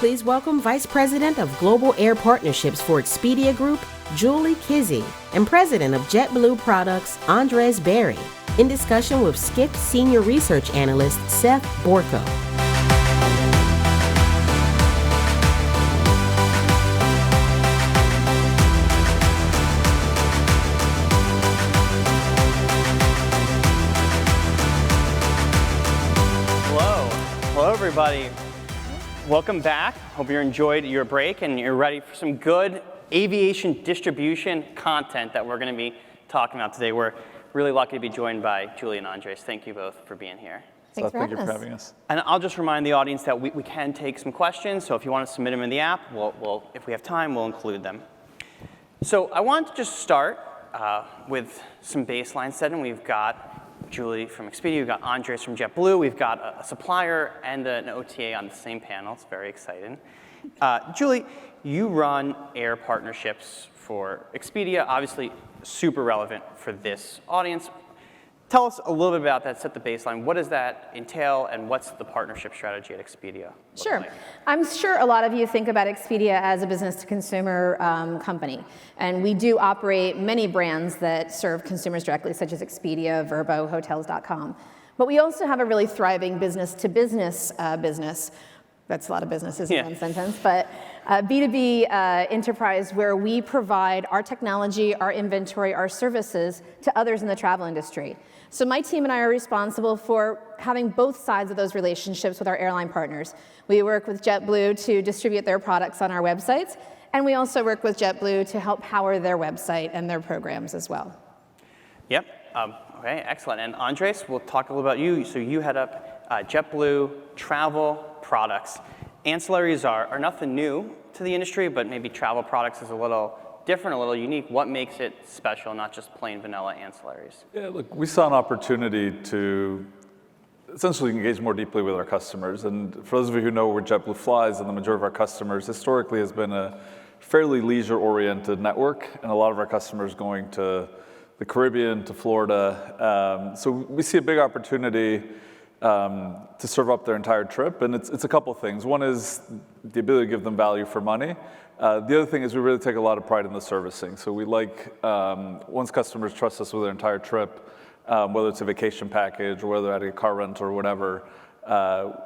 Please welcome Vice President of Global Air Partnerships for Expedia Group, Julie Kyse, and President of JetBlue Products, Andres Berry, in discussion with Skift Senior Research Analyst, Seth Berko. Hello, everybody. Welcome back. Hope you enjoyed your break and you're ready for some good aviation distribution content that we're going to be talking about today. We're really lucky to be joined by Julie and Andres. Thank you both for being here. Thank you for having us. And I'll just remind the audience that we can take some questions, so if you want to submit them in the app, if we have time, we'll include them. So I want to just start with some baseline setting. We've got Julie from Expedia, we've got Andres from JetBlue, we've got a supplier and an OTA on the same panel. It's very exciting. Julie, you run air partnerships for Expedia, obviously super relevant for this audience. Tell us a little bit about that, set the baseline. What does that entail, and what's the partnership strategy at Expedia? Sure. I'm sure a lot of you think about Expedia as a business-to-consumer company. And we do operate many brands that serve consumers directly, such as Expedia, Vrbo, Hotels.com. But we also have a really thriving business-to-business business. That's a lot of businesses in one sentence, but B2B enterprise where we provide our technology, our inventory, our services to others in the travel industry. So my team and I are responsible for having both sides of those relationships with our airline partners. We work with JetBlue to distribute their products on our websites, and we also work with JetBlue to help power their website and their programs as well. Yep. Okay, excellent. And Andres, we'll talk a little about you. So you head up JetBlue Travel Products. Ancillaries are nothing new to the industry, but maybe travel products is a little different, a little unique. What makes it special, not just plain vanilla ancillaries? Yeah, look, we saw an opportunity to essentially engage more deeply with our customers. And for those of you who know where JetBlue flies, and the majority of our customers historically has been a fairly leisure-oriented network, and a lot of our customers going to the Caribbean, to Florida. So we see a big opportunity to serve up their entire trip, and it's a couple things. One is the ability to give them value for money. The other thing is we really take a lot of pride in the servicing. So we like, once customers trust us with their entire trip, whether it's a vacation package or whether they're at a car rental or whatever,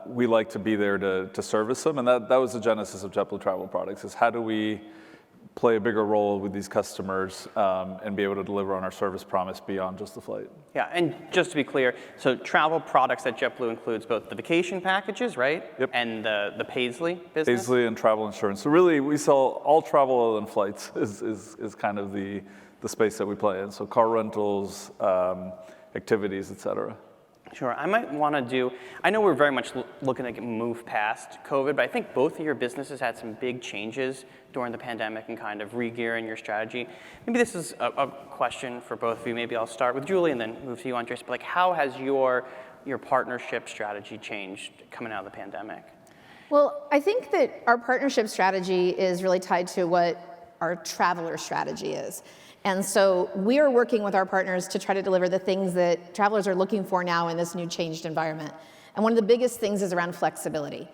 we like to be there to service them. And that was the genesis of JetBlue Travel Products, is how do we play a bigger role with these customers and be able to deliver on our service promise beyond just the flight. Yeah, and just to be clear, so travel products at JetBlue includes both the vacation packages, right? Yep. And the Paisley business? Paisley and travel insurance. So really, we sell all travel other than flights is kind of the space that we play in. So car rentals, activities, et cetera. Sure. I might want to do, I know we're very much looking to move past COVID, but I think both of your businesses had some big changes during the pandemic and kind of re-gearing your strategy. Maybe this is a question for both of you. Maybe I'll start with Julie and then move to you, Andres. But like, how has your partnership strategy changed coming out of the pandemic? Well, I think that our partnership strategy is really tied to what our traveler strategy is. And so we are working with our partners to try to deliver the things that travelers are looking for now in this new changed environment. And one of the biggest things is around flexibility.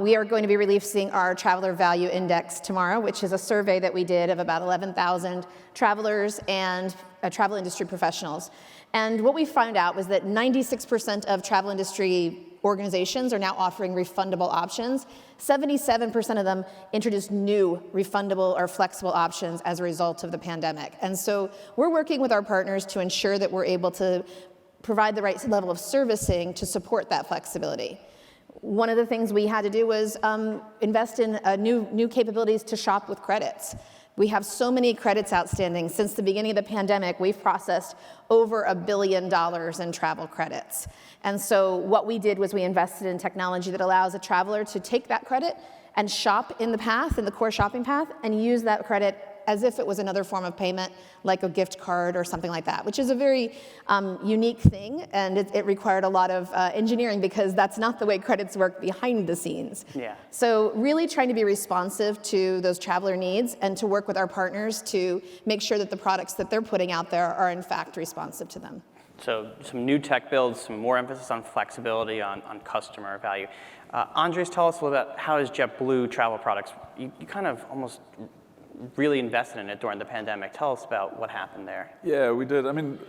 We are going to be releasing our Traveler Value Index tomorrow, which is a survey that we did of about 11,000 travelers and travel industry professionals. And what we found out was that 96% of travel industry organizations are now offering refundable options. 77% of them introduced new refundable or flexible options as a result of the pandemic. And so we're working with our partners to ensure that we're able to provide the right level of servicing to support that flexibility. One of the things we had to do was invest in new capabilities to shop with credits. We have so many credits outstanding. Since the beginning of the pandemic, we've processed over $1 billion in travel credits. And so what we did was we invested in technology that allows a traveler to take that credit and shop in the core shopping path, and use that credit as if it was another form of payment, like a gift card or something like that, which is a very unique thing, and it required a lot of engineering because that's not the way credits work behind the scenes. Yeah. So really trying to be responsive to those traveler needs and to work with our partners to make sure that the products that they're putting out there are in fact responsive to them. So some new tech builds, some more emphasis on flexibility, on customer value. Andres, tell us a little about how is JetBlue travel products, you kind of almost really invested in it during the pandemic. Tell us about what happened there. Yeah, we did. I mean,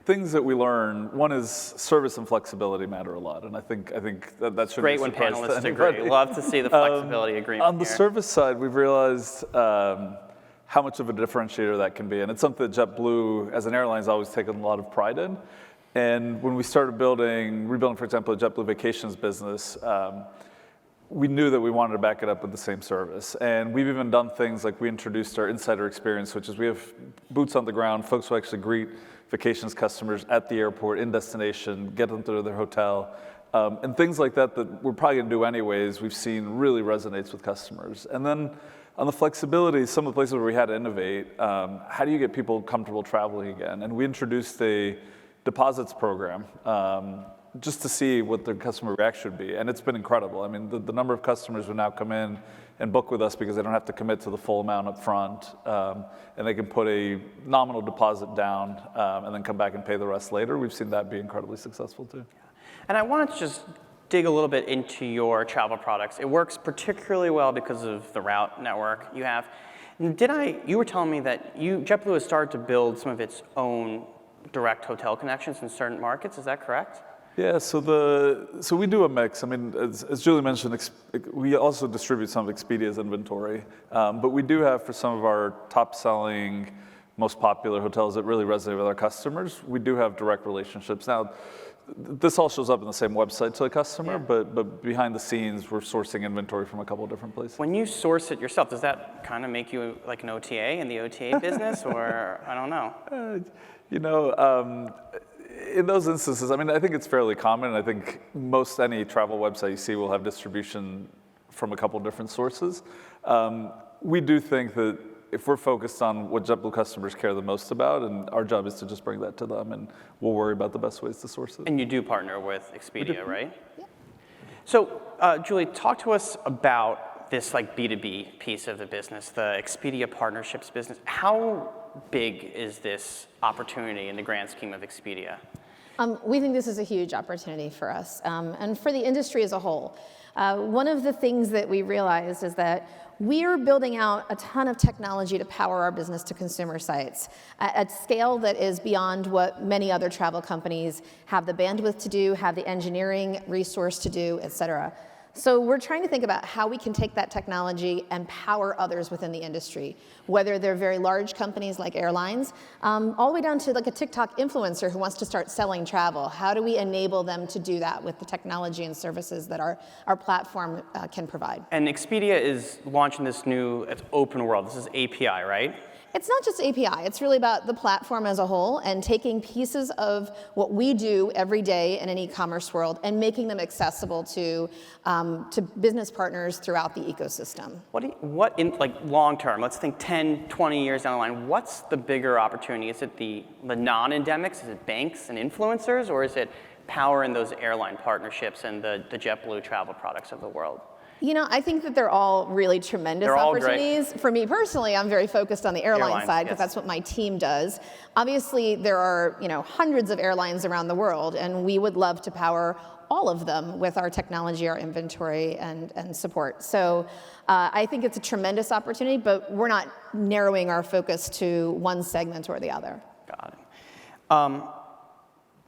things that we learned, one is service and flexibility matter a lot, and I think that should great be a when surprise panelists to agree. anybody. Love to see the flexibility agreement On the here. service side, we've realized how much of a differentiator that can be, and it's something that JetBlue, as an airline, has always taken a lot of pride in. And when we started rebuilding, for example, a JetBlue Vacations business, we knew that we wanted to back it up with the same service. And we've even done things like we introduced our Insider Experience, which is we have boots on the ground, folks who actually greet vacations customers at the airport, in destination, get them to their hotel. And things like that we're probably going to do anyways, we've seen really resonates with customers. And then on the flexibility, some of the places where we had to innovate, how do you get people comfortable traveling again? And we introduced a deposits program just to see what the customer reaction would be. And it's been incredible. I mean, the number of customers who now come in and book with us because they don't have to commit to the full amount up front, and they can put a nominal deposit down and then come back and pay the rest later. We've seen that be incredibly successful too. And I wanted to just dig a little bit into your travel products. It works particularly well because of the route network you have. You were telling me that JetBlue has started to build some of its own direct hotel connections in certain markets. Is that correct? Yeah, so we do a mix. I mean, as Julie mentioned, we also distribute some of Expedia's inventory, but we do have, for some of our top-selling, most popular hotels that really resonate with our customers, we do have direct relationships. Now, this all shows up in the same website to the customer, yeah. but behind the scenes, we're sourcing inventory from a couple of different places. When you source it yourself, does that kind of make you like an OTA in the OTA business, or I don't know? In those instances, I mean, I think it's fairly common. I think any travel website you see will have distribution from a couple different sources. We do think that if we're focused on what JetBlue customers care the most about, and our job is to just bring that to them, and we'll worry about the best ways to source it. And you do partner with Expedia, right? Yeah. So, Julie, talk to us about this like B2B piece of the business, the Expedia partnerships business. How big is this opportunity in the grand scheme of Expedia? We think this is a huge opportunity for us and for the industry as a whole. One of the things that we realized is that we're building out a ton of technology to power our business to consumer sites at scale that is beyond what many other travel companies have the bandwidth to do, have the engineering resource to do, et cetera. So we're trying to think about how we can take that technology and power others within the industry, whether they're very large companies like airlines, all the way down to like a TikTok influencer who wants to start selling travel. How do we enable them to do that with the technology and services that our platform can provide? And Expedia is launching this new open world. This is API, right? It's not just API, it's really about the platform as a whole and taking pieces of what we do every day in an e-commerce world and making them accessible to business partners throughout the ecosystem. What in like long term, let's think 10, 20 years down the line, what's the bigger opportunity? Is it the non-endemics, is it banks and influencers, or is it powering those airline partnerships and the JetBlue travel products of the world? You know, I think that they're all really tremendous opportunities. Great. For me personally, I'm very focused on the airline side because yes. that's what my team does. Obviously, there are hundreds of airlines around the world, and we would love to power all of them with our technology, our inventory, and support. So I think it's a tremendous opportunity, but we're not narrowing our focus to one segment or the other. Got it.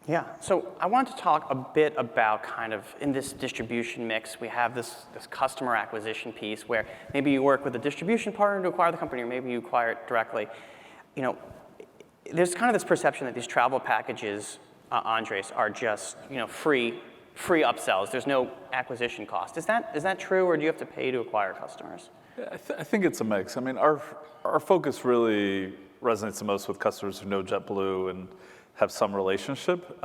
Yeah, so I want to talk a bit about kind of in this distribution mix, we have this customer acquisition piece where maybe you work with a distribution partner to acquire the company, or maybe you acquire it directly. There's kind of this perception that these travel packages, Andres, are just free upsells. There's no acquisition cost. Is that true, or do you have to pay to acquire customers? Yeah, I think it's a mix. I mean, our focus really resonates the most with customers who know JetBlue and have some relationship.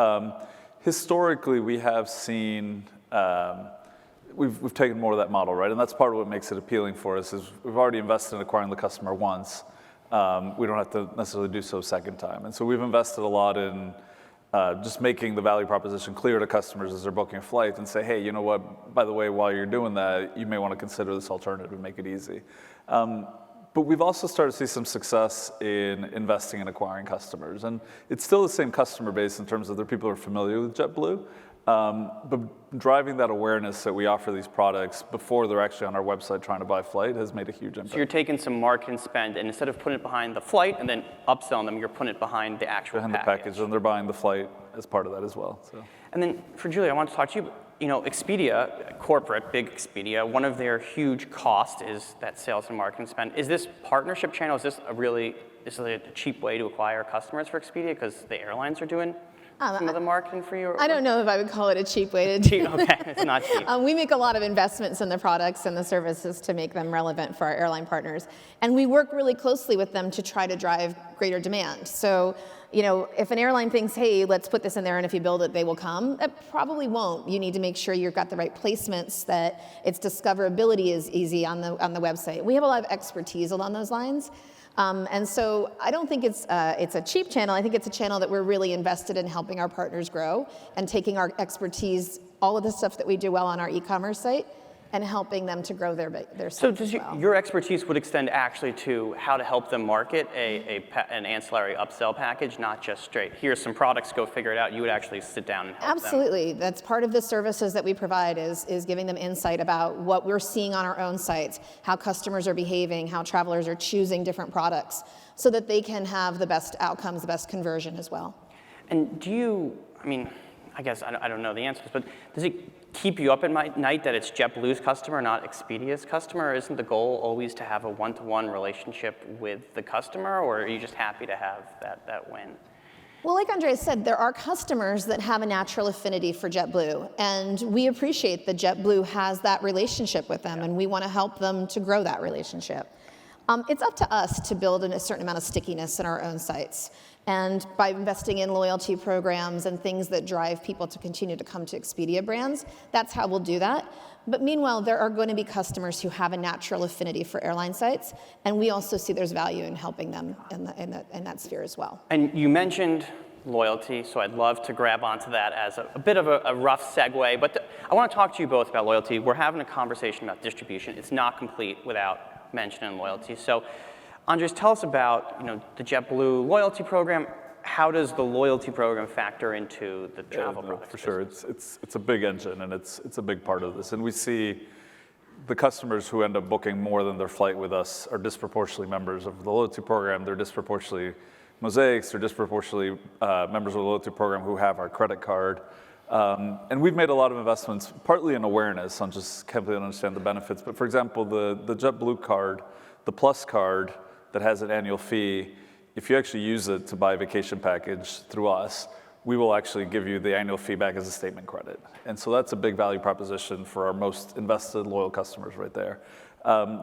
Historically, we have seen, we've taken more of that model, right? And that's part of what makes it appealing for us is we've already invested in acquiring the customer once. We don't have to necessarily do so a second time. And so we've invested a lot in just making the value proposition clear to customers as they're booking a flight and say, hey, you know what, by the way, while you're doing that, you may want to consider this alternative and make it easy. But we've also started to see some success in investing in acquiring customers. And it's still the same customer base in terms of the people who are familiar with JetBlue, but driving that awareness that we offer these products before they're actually on our website trying to buy a flight has made a huge impact. So you're taking some marketing spend, and instead of putting it behind the flight and then upselling them, you're putting it behind the actual behind the package, and they're buying the flight as part of that as well. So. And then for Julie, I want to talk to you. You know, Expedia, corporate, big Expedia, one of their huge costs is that sales and marketing spend. Is this partnership channel, is this a cheap way to acquire customers for Expedia because the airlines are doing some of the marketing for you? I don't know if I would call it a cheap way to do it. Okay, it's not cheap. We make a lot of investments in the products and the services to make them relevant for our airline partners. And we work really closely with them to try to drive greater demand. So, you know, if an airline thinks, hey, let's put this in there and if you build it, they will come, it probably won't. You need to make sure you've got the right placements, that its discoverability is easy on the website. We have a lot of expertise along those lines. And so I don't think it's a cheap channel. I think it's a channel that we're really invested in helping our partners grow and taking our expertise, all of the stuff that we do well on our e-commerce site, and helping them to grow their So sites as well. Your expertise would extend actually to how to help them market an ancillary upsell package, not just straight, here's some products, go figure it out. You would actually sit down and help Absolutely. That's part of the services that we provide is giving them insight about what we're seeing on our own sites, how customers are behaving, how travelers are choosing different products, so that they can have the best outcomes, the best conversion as well. And do you, I mean, I guess I don't know the answers, but does it keep you up at night that it's JetBlue's customer, not Expedia's customer? Or isn't the goal always to have a one-to-one relationship with the customer, or are you just happy to have that win? Well, like Andreas said, there are customers that have a natural affinity for JetBlue, and we appreciate that JetBlue has that relationship with them, and we want to help them to grow that relationship. It's up to us to build in a certain amount of stickiness in our own sites. And by investing in loyalty programs and things that drive people to continue to come to Expedia brands, that's how we'll do that. But meanwhile, there are going to be customers who have a natural affinity for airline sites, and we also see there's value in helping them in that sphere as well. And you mentioned loyalty, so I'd love to grab onto that as a bit of a rough segue. But I want to talk to you both about loyalty. We're having a conversation about distribution. It's not complete without mentioning loyalty. So, Andres, tell us about the JetBlue loyalty program. How does the loyalty program factor into the travel products? For sure, it's a big engine, and it's a big part of this. And we see the customers who end up booking more than their flight with us are disproportionately members of the loyalty program. They're disproportionately mosaics. They're disproportionately members of the loyalty program who have our credit card. And we've made a lot of investments, partly in awareness on just completely understand the benefits. But for example, the JetBlue card, the Plus card that has an annual fee, if you actually use it to buy a vacation package through us, we will actually give you the annual fee back as a statement credit. And so that's a big value proposition for our most invested, loyal customers right there.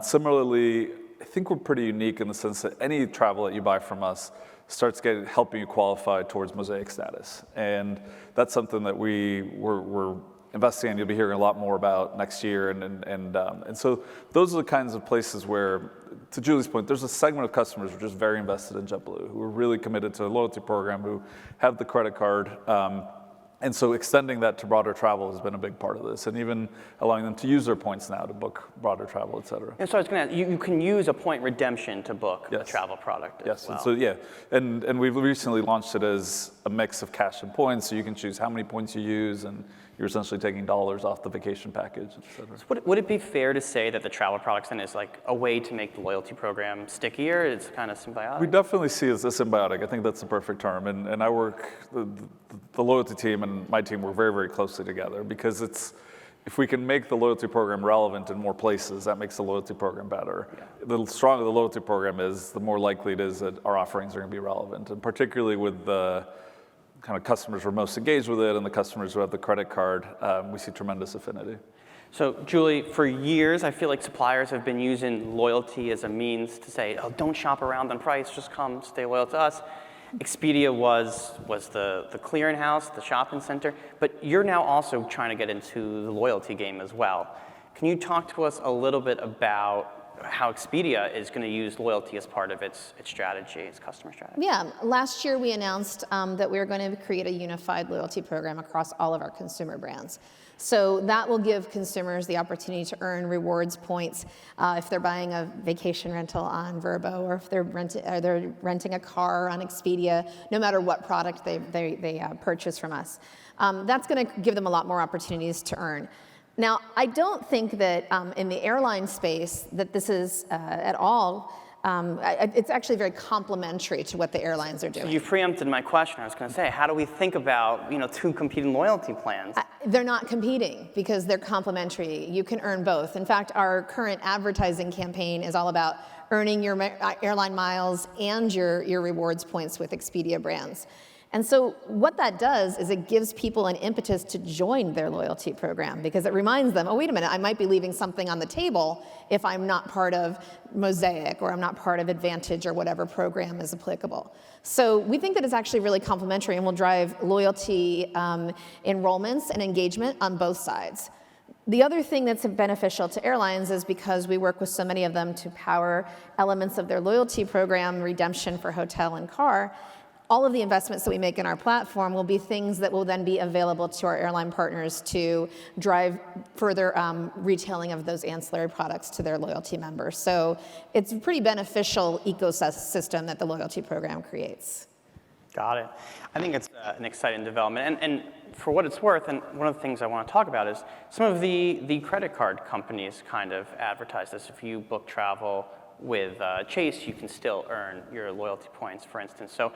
Similarly, I think we're pretty unique in the sense that any travel that you buy from us starts helping you qualify towards Mosaic status. And that's something that we're investing in. You'll be hearing a lot more about next year. And so those are the kinds of places where, to Julie's point, there's a segment of customers who are just very invested in JetBlue, who are really committed to the loyalty program, who have the credit card. And so extending that to broader travel has been a big part of this, and even allowing them to use their points now to book broader travel, et cetera. And so I was going to ask, you can use a point redemption to book a travel product as well. Yes, and so yeah, and we've recently launched it as a mix of cash and points, so you can choose how many points you use, and you're essentially taking dollars off the vacation package, et cetera. So would it be fair to say that the travel products then is like a way to make the loyalty program stickier? It's kind of symbiotic? We definitely see it as a symbiotic. I think that's the perfect term. And I work, the loyalty team and my team work very, very closely together, because if we can make the loyalty program relevant in more places, that makes the loyalty program better. Yeah. The stronger the loyalty program is, the more likely it is that our offerings are going to be relevant. And particularly with the kind of customers who are most engaged with it and the customers who have the credit card, we see tremendous affinity. So Julie, for years, I feel like suppliers have been using loyalty as a means to say, oh, don't shop around on price, just come stay loyal to us. Expedia was the clearinghouse, the shopping center, but you're now also trying to get into the loyalty game as well. Can you talk to us a little bit about how Expedia is going to use loyalty as part of its strategy, its customer strategy. Yeah, last year we announced that we were going to create a unified loyalty program across all of our consumer brands. So that will give consumers the opportunity to earn rewards points if they're buying a vacation rental on Vrbo, or if they're renting a car on Expedia, no matter what product they purchase from us. That's going to give them a lot more opportunities to earn. Now, I don't think that in the airline space that this is at all, it's actually very complementary to what the airlines are doing. So you preempted my question. I was going to say, how do we think about two competing loyalty plans? They're not competing because they're complementary. You can earn both. In fact, our current advertising campaign is all about earning your airline miles and your rewards points with Expedia brands. And so what that does is it gives people an impetus to join their loyalty program, because it reminds them, oh, wait a minute, I might be leaving something on the table if I'm not part of Mosaic, or I'm not part of Advantage, or whatever program is applicable. So we think that it's actually really complementary and will drive loyalty enrollments and engagement on both sides. The other thing that's beneficial to airlines is because we work with so many of them to power elements of their loyalty program, redemption for hotel and car. All of the investments that we make in our platform will be things that will then be available to our airline partners to drive further retailing of those ancillary products to their loyalty members. So it's a pretty beneficial ecosystem that the loyalty program creates. Got it. I think it's an exciting development. And for what it's worth, and one of the things I want to talk about is some of the credit card companies kind of advertise this. If you book travel with Chase, you can still earn your loyalty points, for instance. So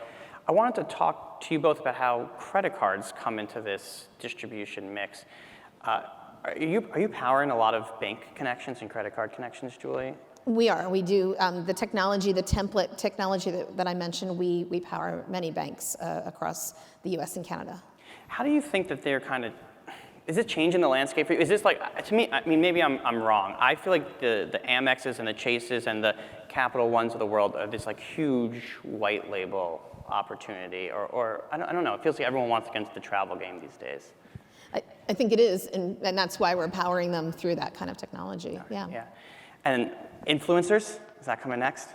I wanted to talk to you both about how credit cards come into this distribution mix. Are you powering a lot of bank connections and credit card connections, Julie? We are. We do. The technology, the template technology that I mentioned, we power many banks across the US and Canada. How do you think that they're kind of, is it changing the landscape for you? Is this like, to me, I mean, maybe I'm wrong. I feel like the Amexes and the Chases and the Capital Ones of the world are this like huge white label opportunity, or I don't know. It feels like everyone wants to get into the travel game these days. I think it is, and that's why we're powering them through that kind of technology. Yeah. And influencers, is that coming next?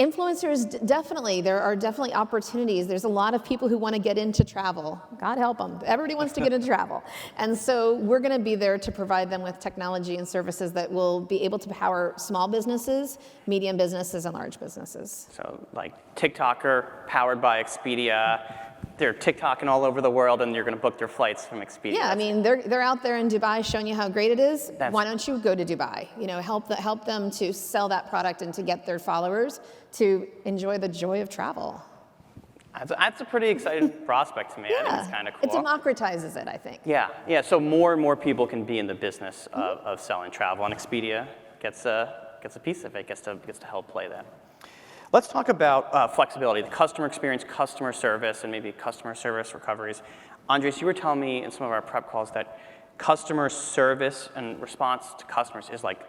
Influencers, definitely. There are definitely opportunities. There's a lot of people who want to get into travel. God help them. Everybody wants to get into travel. And so we're going to be there to provide them with technology and services that will be able to power small businesses, medium businesses, and large businesses. So like TikToker powered by Expedia. They're TikToking all over the world, and you're going to book their flights from Expedia. Yeah, I mean, they're out there in Dubai showing you how great it is. Why don't you go to Dubai? Help them to sell that product and to get their followers to enjoy the joy of travel. That's a pretty exciting prospect to me. Yeah. I think it's kind of cool. It democratizes it, I think. Yeah. So more and more people can be in the business of selling travel, and Expedia gets a piece of it, gets to help play that. Let's talk about flexibility, the customer experience, customer service, and maybe customer service recoveries. Andres, you were telling me in some of our prep calls that customer service and response to customers is like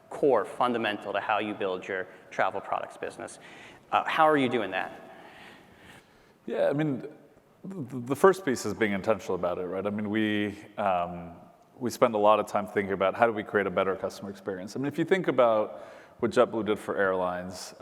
core, fundamental to how you build your travel products business. How are you doing that? Yeah, I mean, the first piece is being intentional about it, right? I mean, we spend a lot of time thinking about how do we create a better customer experience. I mean, if you think about what JetBlue did for airlines,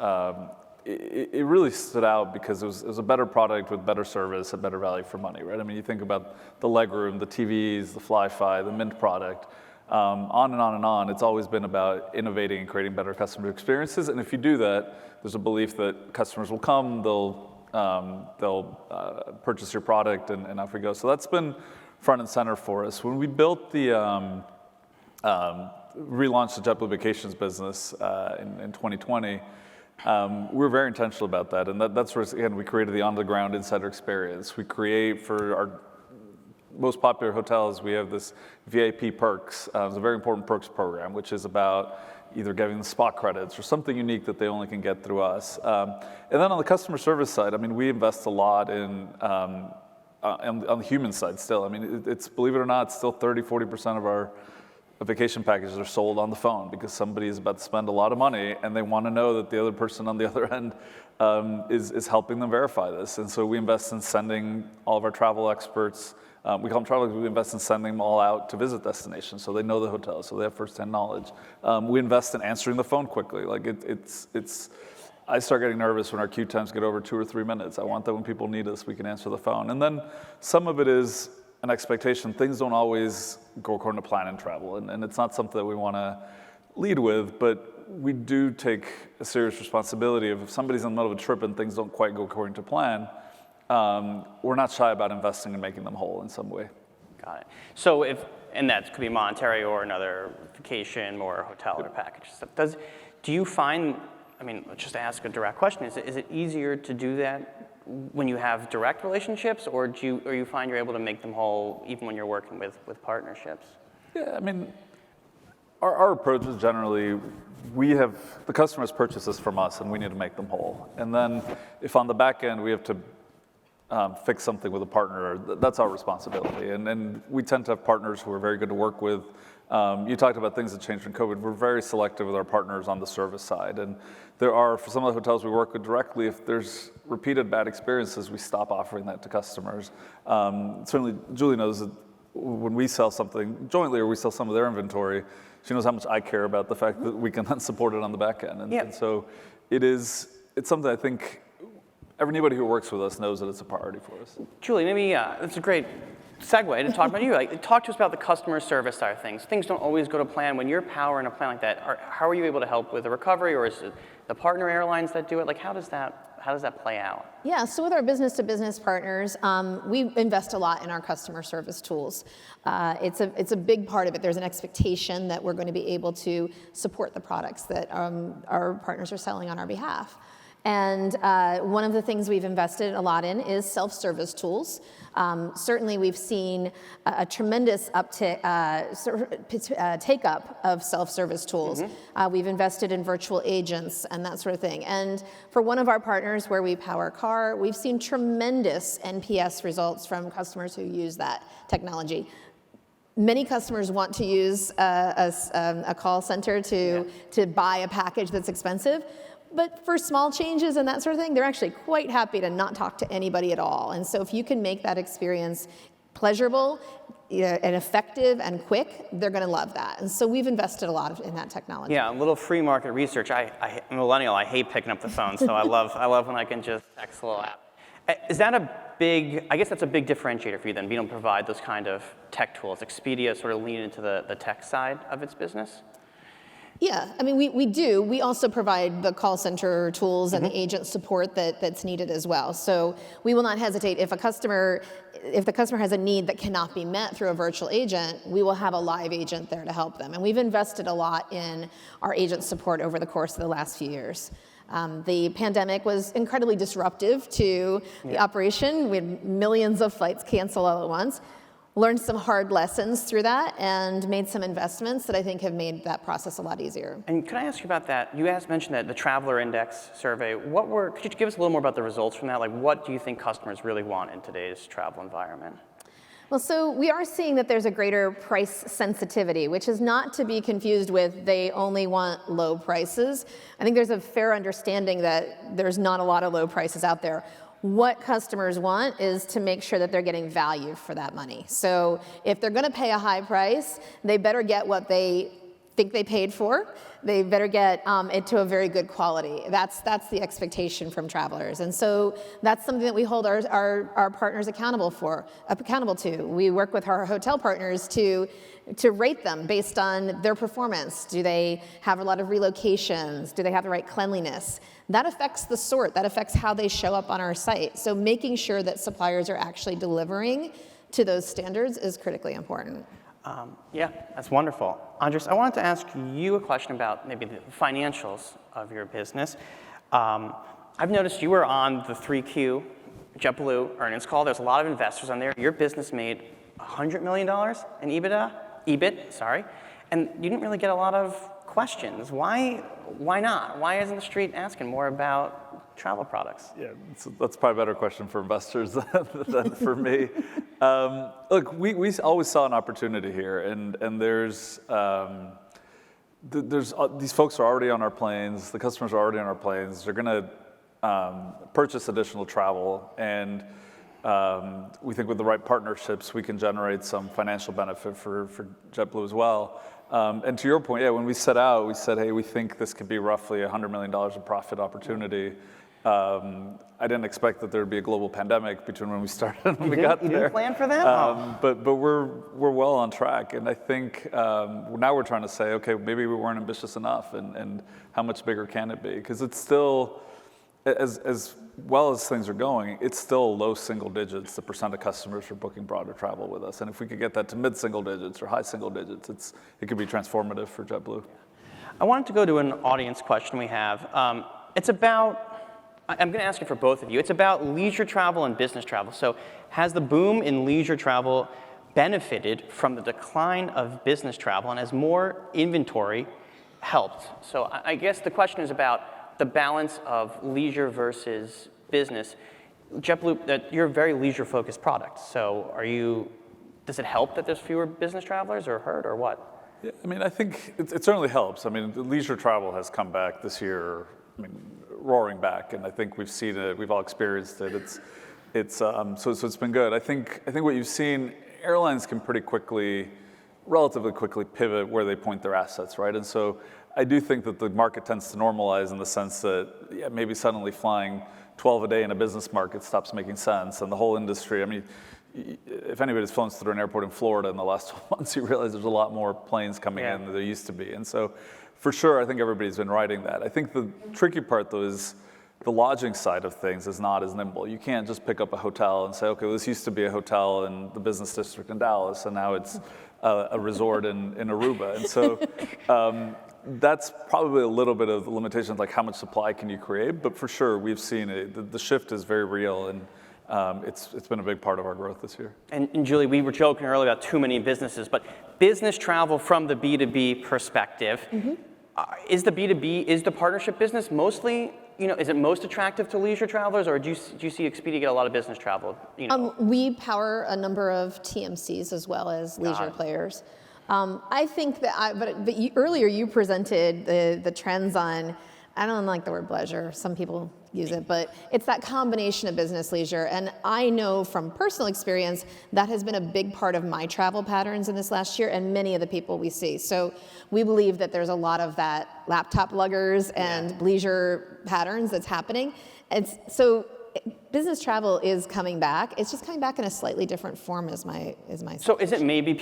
it really stood out because it was a better product with better service and better value for money, right? I mean, you think about the legroom, the TVs, the Fly-Fi, the Mint product, on and on and on. It's always been about innovating and creating better customer experiences. And if you do that, there's a belief that customers will come, they'll purchase your product, and off we go. So that's been front and center for us. When we built relaunched the JetBlue Vacations business in 2020, we were very intentional about that, and that's where, again, we created the on-the-ground insider experience. We create, for our most popular hotels, we have this VIP perks. It's a very important perks program, which is about either getting the spot credits or something unique that they only can get through us. And then on the customer service side, I mean, we invest a lot in on the human side still. I mean, it's, believe it or not, still 30-40% of our vacation packages are sold on the phone because somebody is about to spend a lot of money and they want to know that the other person on the other end is helping them verify this. And so we invest in sending all of our travel experts, we call them travel experts, we invest in sending them all out to visit destinations so they know the hotels, so they have firsthand knowledge. We invest in answering the phone quickly. Like I start getting nervous when our queue times get over 2 or 3 minutes. I want that when people need us, we can answer the phone. And then some of it is an expectation. Things don't always go according to plan in travel, and it's not something that we want to lead with, but we do take a serious responsibility of if somebody's in the middle of a trip and things don't quite go according to plan, we're not shy about investing and making them whole in some way. Got it. So and that could be monetary or another vacation or hotel or package stuff. Do you find, I mean, let's just ask a direct question, is it easier to do that when you have direct relationships, or you find you're able to make them whole even when you're working with partnerships? Yeah, I mean, our approach is generally, the customers purchase this from us and we need to make them whole. And then if on the back end we have to fix something with a partner, that's our responsibility. And we tend to have partners who are very good to work with. You talked about things that changed in COVID. We're very selective with our partners on the service side. And for some of the hotels we work with directly, if there's repeated bad experiences, we stop offering that to customers. Certainly, Julie knows that when we sell something jointly or we sell some of their inventory, she knows how much I care about the fact that we can then support it on the back end. And so it's something I think anybody who works with us knows that it's a priority for us. Julie, maybe that's a great segue to talk about you. Talk to us about the customer service side of things. Things don't always go to plan. When you're powering a plan like that, how are you able to help with the recovery, or is it the partner airlines that do it? Like, how does that play out? Yeah, so with our business-to-business partners, we invest a lot in our customer service tools. It's a big part of it. There's an expectation that we're going to be able to support the products that our partners are selling on our behalf. And one of the things we've invested a lot in is self-service tools. Certainly we've seen a tremendous take-up of self-service tools. Mm-hmm. We've invested in virtual agents and that sort of thing. And for one of our partners where we power a car, we've seen tremendous NPS results from customers who use that technology. Many customers want to use a call center to buy a package that's expensive. But for small changes and that sort of thing, they're actually quite happy to not talk to anybody at all. And so if you can make that experience pleasurable and effective and quick, they're going to love that. And so we've invested a lot in that technology. Yeah, a little free market research. I'm a millennial. I hate picking up the phone, so I love when I can just text a little app. Is that I guess that's a big differentiator for you then, being able to provide those kind of tech tools. Expedia sort of lean into the tech side of its business? Yeah, I mean, we do. We also provide the call center tools and the agent support that's needed as well. So we will not hesitate if the customer has a need that cannot be met through a virtual agent, we will have a live agent there to help them. And we've invested a lot in our agent support over the course of the last few years. The pandemic was incredibly disruptive to the operation. We had millions of flights cancel all at once. Learned some hard lessons through that and made some investments that I think have made that process a lot easier. And can I ask you about that? You mentioned that the Traveler Index survey. Could you give us a little more about the results from that? Like, what do you think customers really want in today's travel environment? Well, so we are seeing that there's a greater price sensitivity, which is not to be confused with they only want low prices. I think there's a fair understanding that there's not a lot of low prices out there. What customers want is to make sure that they're getting value for that money. So if they're going to pay a high price, they better get what they think they paid for. They better get it to a very good quality. That's the expectation from travelers. And so that's something that we hold our partners accountable to. We work with our hotel partners to rate them based on their performance. Do they have a lot of relocations? Do they have the right cleanliness? That affects the sort. That affects how they show up on our site. So making sure that suppliers are actually delivering to those standards is critically important. Yeah, that's wonderful. Andres, I wanted to ask you a question about maybe the financials of your business. I've noticed you were on the 3Q JetBlue earnings call. There's a lot of investors on there. Your business made $100 million in EBIT, and you didn't really get a lot of questions. Why not? Why isn't the street asking more about travel products? Yeah, that's probably a better question for investors than for me. Look, we always saw an opportunity here, and there's these folks are already on our planes. The customers are already on our planes. They're going to purchase additional travel, and we think with the right partnerships, we can generate some financial benefit for JetBlue as well. And to your point, yeah, when we set out, we said, hey, we think this could be roughly $100 million of profit opportunity. I didn't expect that there would be a global pandemic between when we started and when we got there. You didn't plan for that? But we're well on track, and I think now we're trying to say, okay, maybe we weren't ambitious enough, and how much bigger can it be? Because it's still, as well as things are going, it's still low single digits, the % of customers who are booking broader travel with us. And if we could get that to mid single digits or high single digits, it could be transformative for JetBlue. I wanted to go to an audience question we have. It's about, I'm going to ask it for both of you. It's about leisure travel and business travel. So has the boom in leisure travel benefited from the decline of business travel, and has more inventory helped? So I guess the question is about the balance of leisure versus business. JetBlue, you're a very leisure-focused product. So does it help that there's fewer business travelers, or hurt, or what? Yeah, I mean, I think it certainly helps. I mean, leisure travel has come back this year, I mean, roaring back, and I think we've seen it. We've all experienced it. So it's been good. I think what you've seen, airlines can relatively quickly pivot where they point their assets, right? And so I do think that the market tends to normalize in the sense that maybe suddenly flying 12 a day in a business market stops making sense, and the whole industry. I mean, if anybody's flown through an airport in Florida in the last 12 months, you realize there's a lot more planes coming in than there used to be, and so. For sure, I think everybody's been riding that. I think the tricky part, though, is the lodging side of things is not as nimble. You can't just pick up a hotel and say, okay, well, this used to be a hotel in the business district in Dallas, and now it's a resort in Aruba. And so that's probably a little bit of the limitations, like how much supply can you create? But for sure, we've seen it. The shift is very real, and it's been a big part of our growth this year. And Julie, we were joking earlier about too many businesses, but business travel from the B2B perspective, is the B2B, is the partnership business mostly, is it most attractive to leisure travelers, or do you see Expedia get a lot of business travel? We power a number of TMCs as well as leisure players. I think that, earlier you presented the trends on, I don't like the word pleasure, some people use it, but it's that combination of business leisure. And I know from personal experience that has been a big part of my travel patterns in this last year, and many of the people we see. So we believe that there's a lot of that laptop luggers and leisure patterns that's happening. And so business travel is coming back. It's just coming back in a slightly different form is my So is it maybe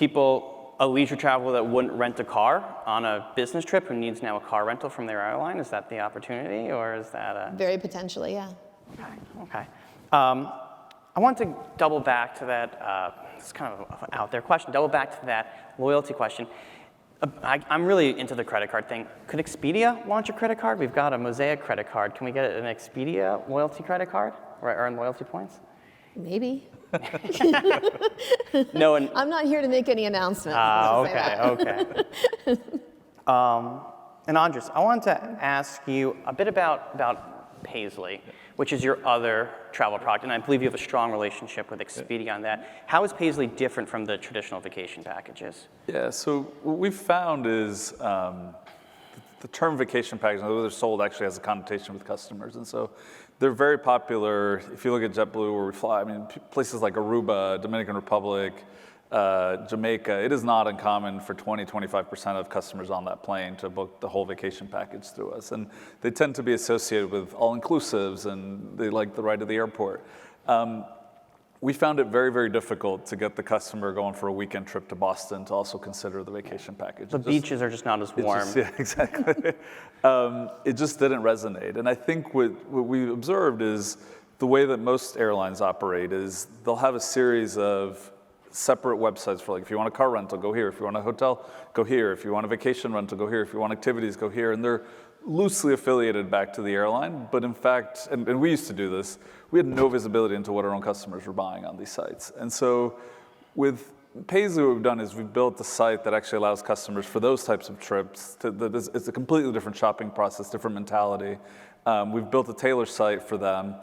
a leisure traveler that wouldn't rent a car on a business trip who needs now a car rental from their airline? Is that the opportunity, or is that a... Very potentially, yeah. Okay. I want to double back to that, it's kind of an out there question, double back to that loyalty question. I'm really into the credit card thing. Could Expedia launch a credit card? We've got a Mosaic credit card. Can we get an Expedia loyalty credit card, or earn loyalty points? Maybe. No, I'm not here to make any announcements. Okay. And Andres, I wanted to ask you a bit about Paisly, which is your other travel product, and I believe you have a strong relationship with Expedia on that. How is Paisly different from the traditional vacation packages? Yeah, so what we've found is the term vacation package, although they're sold, actually has a connotation with customers, and so they're very popular. If you look at JetBlue, where we fly, I mean, places like Aruba, Dominican Republic, Jamaica, it is not uncommon for 20-25% of customers on that plane to book the whole vacation package through us. And they tend to be associated with all-inclusives, and they like the ride to the airport. We found it very, very difficult to get the customer going for a weekend trip to Boston to also consider the vacation package. The beaches are just not as warm. Yeah, exactly. It just didn't resonate. And I think what we observed is the way that most airlines operate is they'll have a series of separate websites for, like, if you want a car rental, go here. If you want a hotel, go here. If you want a vacation rental, go here. If you want activities, go here. And they're loosely affiliated back to the airline, but in fact, and we used to do this, we had no visibility into what our own customers were buying on these sites. And so with Paisley, what we've done is we've built a site that actually allows customers for those types of trips. It's a completely different shopping process, different mentality. We've built a tailor site for them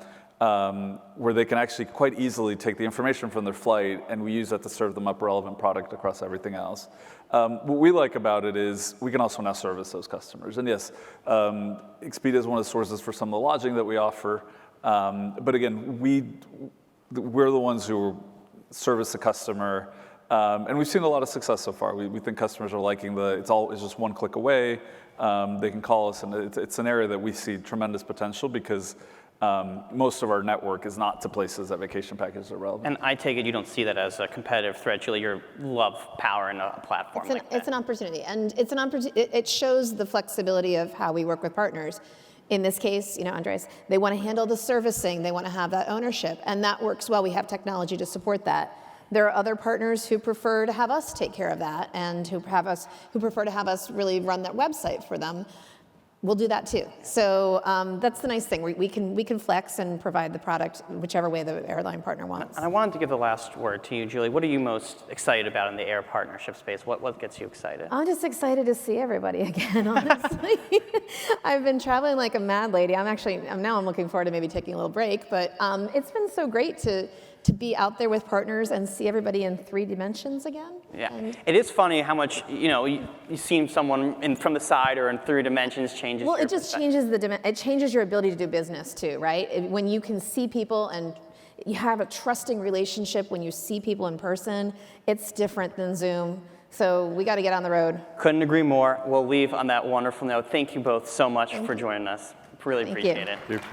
where they can actually quite easily take the information from their flight, and we use that to serve them up relevant product across everything else. What we like about it is we can also now service those customers. And yes, Expedia is one of the sources for some of the lodging that we offer. But again, we're the ones who service the customer. And we've seen a lot of success so far. We think customers are liking it's just one click away. They can call us, and it's an area that we see tremendous potential because most of our network is not to places that vacation packages are relevant. And I take it you don't see that as a competitive threat, Julie. You love powering a platform like that. It's an opportunity, and it shows the flexibility of how we work with partners. In this case, Andres, they want to handle the servicing, they want to have that ownership, and that works well. We have technology to support that. There are other partners who prefer to have us take care of that, and who prefer to have us really run that website for them. We'll do that too. So that's the nice thing. We can flex and provide the product whichever way the airline partner wants. And I wanted to give the last word to you, Julie. What are you most excited about in the air partnership space? What gets you excited? I'm just excited to see everybody again, honestly. I've been traveling like a mad lady. I'm looking forward to maybe taking a little break, but it's been so great to be out there with partners and see everybody in 3 dimensions again. Yeah, it is funny how much, you see someone from the side or in 3 dimensions changes. Well, it just changes it changes your ability to do business too, right? When you can see people and you have a trusting relationship when you see people in person, it's different than Zoom. So we got to get on the road. Couldn't agree more. We'll leave on that wonderful note. Thank you both so much for joining us. Really appreciate it. Thank you.